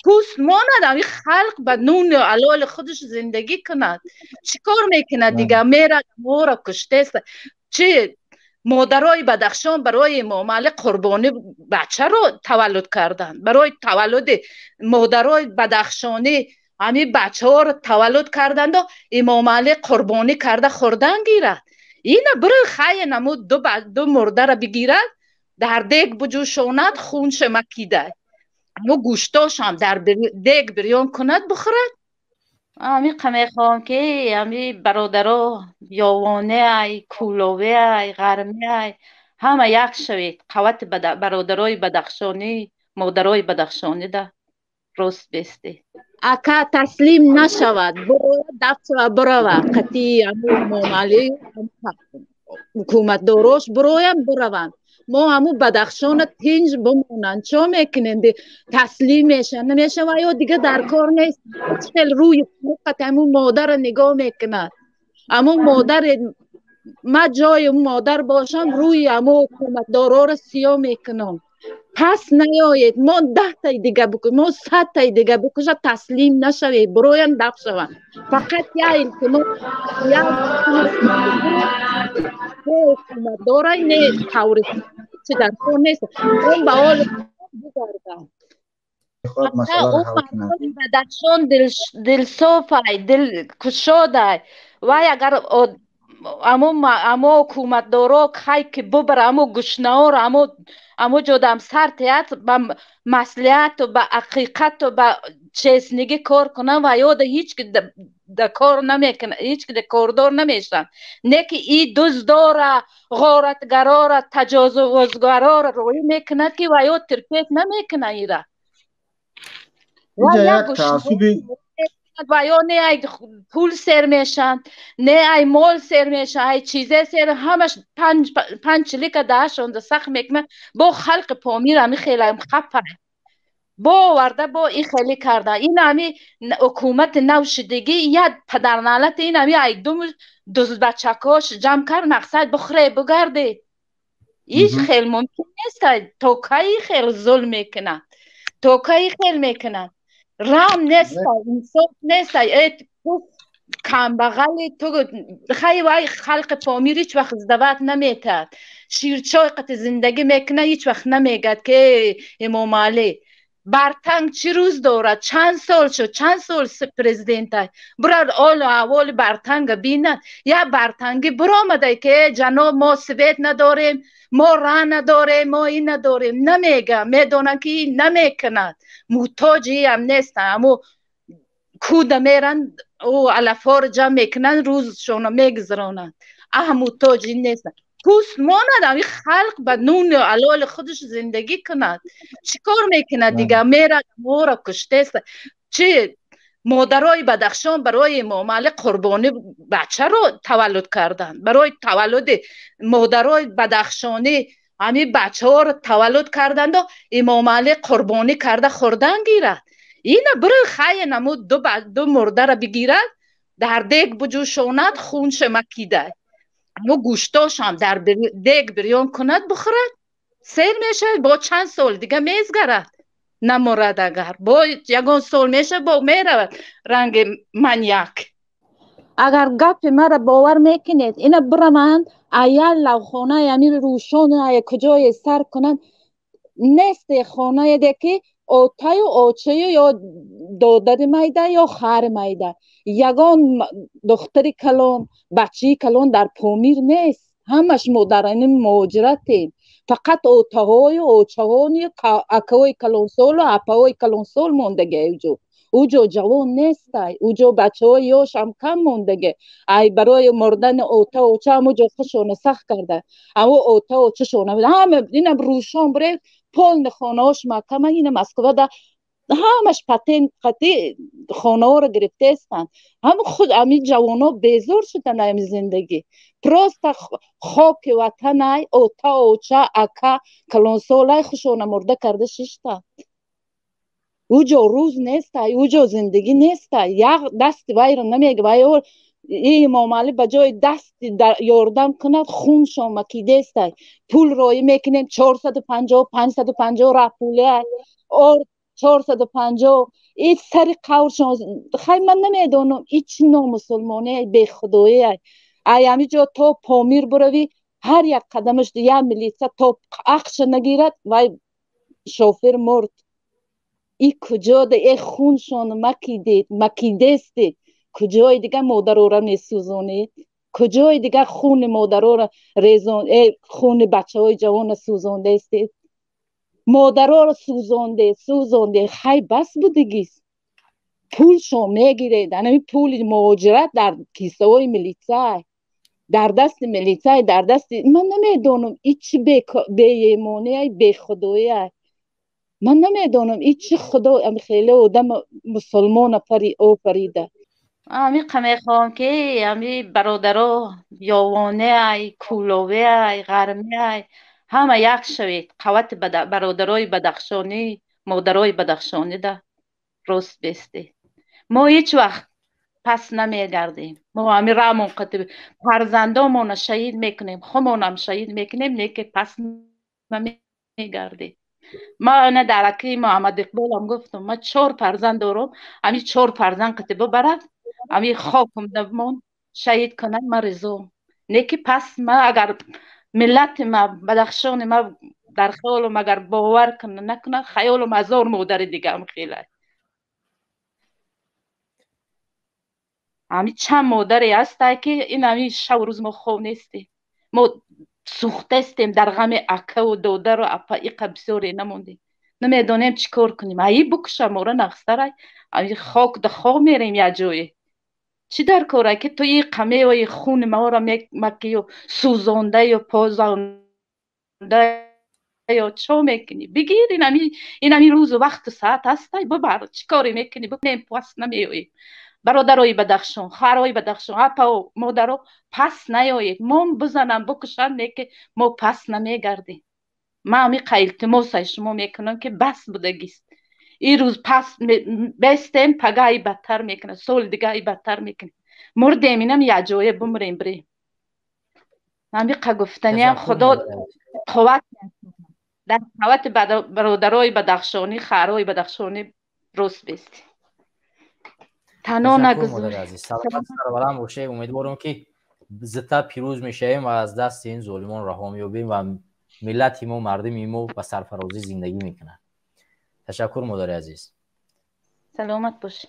پوست ماند این خلق به نون علال خودش زندگی کند. چی کار میکند دیگه؟ میره مورا کشته است. چه مادرای بدخشان برای معامله قربانی بچه رو تولد کردن، برای تولد مادرای بدخشانی همین بچه ها رو تولد کردند و این معامله قربانی کرده خوردن گیرد. این برای خیلی نمود دو مرده را بگیرد در دیگ بجوشاند خونش مکیده، اما گوشتاش هم در دیگ بریان کند بخورد. همین قمه خواهم که همین برادرها یاوانه ای کولاوه ای غرمه ای همه یک شوید. قوت برادرای بدخشانی مادرای بدخشانی ده راست بسته. اکا تسلیم نشود برو دفت و برو قطعی همون معامله حکومت داراش برایم بروند. ما همون بدخشان تنج بمونن چا میکنند تسلیم میشن نمیشن و یا دیگه در کار نیست. خیلی روی فقط همون مادر نگاه میکند. همون مادر ما جای اون مادر باشم روی همون حکومت دارا رو سیاه میکنم. پس نیایید ما 10 تای دیگه بکنیم ما 100 تای دیگه بکشه تسلیم نشوید برایم دفت شوند. فقط یا التماس یا حکومت دارای نیست تورست چی در کار نیست اون به حال بگردن. اون مردم بدخشان دل صاف های دل کشاد های و اگر اما حکومت دارا خی که ببر اما گشنه ها رو اما جادم سر تیت به مسئولیت و به حقیقت و به چیزنگی کار کنن و یاد هیچ که در کار نمیکنن، هیچ که در کاردار نمیشن. نه که این دزدار غارتگرار تجاوزگرار روی میکند که و یاد ترپیت نمیکنن ایره اینجا یک تعصبی و یا نه ای پول سر میشن نه ای مال سر میشن ای چیزه سر همش 5 لیک 10 شونده سخت میکنه با خلق پامیر همی خیلی هم خفه با ورده با این خیلی کرده. این همی حکومت نو شدگی یا پدر نالت این همی ای دوز بچکاش جمع کرد مقصد بخوره بگرده. هیچ خیلی ممکن نیست. توکایی خیلی ظلم میکنه، توکایی خیلی میکنه، رام نیست، انصاف نیست. تو کم بغلی تو خیلی وای خلق پامیر هیچ وقت ازدواج نمیتد. شیرچای قط زندگی میکنه هیچ وقت نمیگد که امام علی برتنگ چی روز دارد، چند سال شد، چند سال پرزیدنت های براد آل و اول برتنگ بیند. یا برتنگی برآمده که جناب ما سویت نداریم، ما راه نداریم، ما این نداریم. نمیگه، میدونن که این نمیکند، محتاجی هم نیستن. اما کود میرن او علفار جمع میکنن روزشون میگذرانن. محتاجی نیستن. پوست ماند این خلق به نون علال خودش زندگی کند. چی کار میکند دیگه؟ میره مورا کشته است. چه مادرای بدخشان برای معامله قربانی بچه رو تولد کردن، برای تولد مادرای بدخشانی همین بچه ها رو تولد کردند و این معامله قربانی کرده خوردن گیرد. این برای خیلی نمود دو مرده را بگیرد در دیگ بجوشاند خونش مکیده، اما گوشتاش هم در دیگ بریان کند بخورد سیر میشه. با چند سال دیگه میزگرد نمورد. اگر با یگان سال میشه با میرود رنگ منیک. اگر گپ مرا باور میکنید اینا برمند ایال لوخانه یعنی روشان های کجای سر کنند نیست. خانه ده که آتای و آچه یا دادر میده یا خر میده. یگان دختری کلان بچی کلان در پامیر نیست، همش مادران مهاجرتیم. فقط آتاهای و آچهانی اکوی کلانسول و اپاهای کلانسول موندگه اوجا جوان نیست. اوجا بچه های یاش هم کم موندگه. ای برای مردن آتا آچه همو جفتشونه سخت کرده. اما آتا آچه شونه همه اینم روشان بره پول خانه هاش مکمه. این مسکوه ده همش پتین قطعی خانه ها رو گرفته استن. هم خود امی جوان ها بیزار شدن امی زندگی. پراست خاک وطن های آتا آچه اکا کلانسال های خوشونه مرده کرده ششتا. اوجا روز نیست، اوجا زندگی نیست. یک دست وای رو نمیگه وای این معامله بجای دست یاردم کند خونشان مکیده است. پول رای میکنیم 450 550 را پوله 450 این سر قورشان خیلی من نمیدونم این چی نوع مسلمانه به خدایی ایامی جا تو پامیر بروی هر یک قدمش دیگه ملیسا تو اخش نگیرد و شوفر مرد این کجا ده ای خونشان مکیدستی کجای دیگه مادر را میسوزونید کجای دیگه خون مادر را ریزون خون بچه های جوان سوزونده استید مادر را سوزونده خیلی بس بودگیست پول شما میگیرید همین پول مهاجرت در کیسه های ملیسای در دست ملیسای در دست من نمیدونم این چی به ایمانه به خدایی من نمیدونم این چی خدا خیلی آدم مسلمان آفریده امی قمی خوام که امی برادرها یاوانه ای کولاوه ای غرمه ای همه یک شوید قوت برادرای بدخشانی مادرای بدخشانی ده راست بسته ما هیچ وقت پس نمیگردیم ما همی رامون قطب فرزندامون شهید میکنیم خودمون هم شهید میکنیم نیکه پس نمیگردیم ما نه درکی محمد اقبال هم گفتم ما 4 فرزند دارم همی 4 فرزند قطبه برد همی خاکم دمون شهید کنن ما رضا نیکی پس ما اگر ملت ما بدخشان ما در خیالم اگر باور کنه نکنه خیالم 1000 مادر دیگه هم خیلی همی چند مادری هست که این همی شب روز ما خوب نیستی ما سوخته استیم در غم اکه و دادر و اپا ایقا بسیاری نموندیم نمیدونیم چی کار کنیم ایی بکشه ما را نخستره همی خاک ده خواه میریم یا جایی چی در کاره که تو این قمه و این خون ما را مکی و سوزانده و پازانده یا چو میکنی بگیر این همی روز و وقت و ساعت هسته ببر چی کاری میکنی بکنیم پس نمیایی برادرای بدخشان خواهرای بدخشان اپا و مادرها پس نیایید ما بزنم بکشن نیکه ما پس نمیگردیم ما همی التماس شما میکنم که بس بودگیست این روز پس بستیم پگاه بدتر میکنه سال دیگه بدتر میکنه مردیم اینم یه جایه بمریم بریم همی گفتنی هم خدا قوت در قوت برادرای بدخشانی خواهرای بدخشانی راست بیستی تشکر مادر عزیز سلامت سربلند باشه امیدوارم که زودتر پیروز میشیم و از دست این ظالمان رها میابیم و ملت ما مردم ما به سرفرازی زندگی میکنن تشکر مادر عزیز سلامت باشه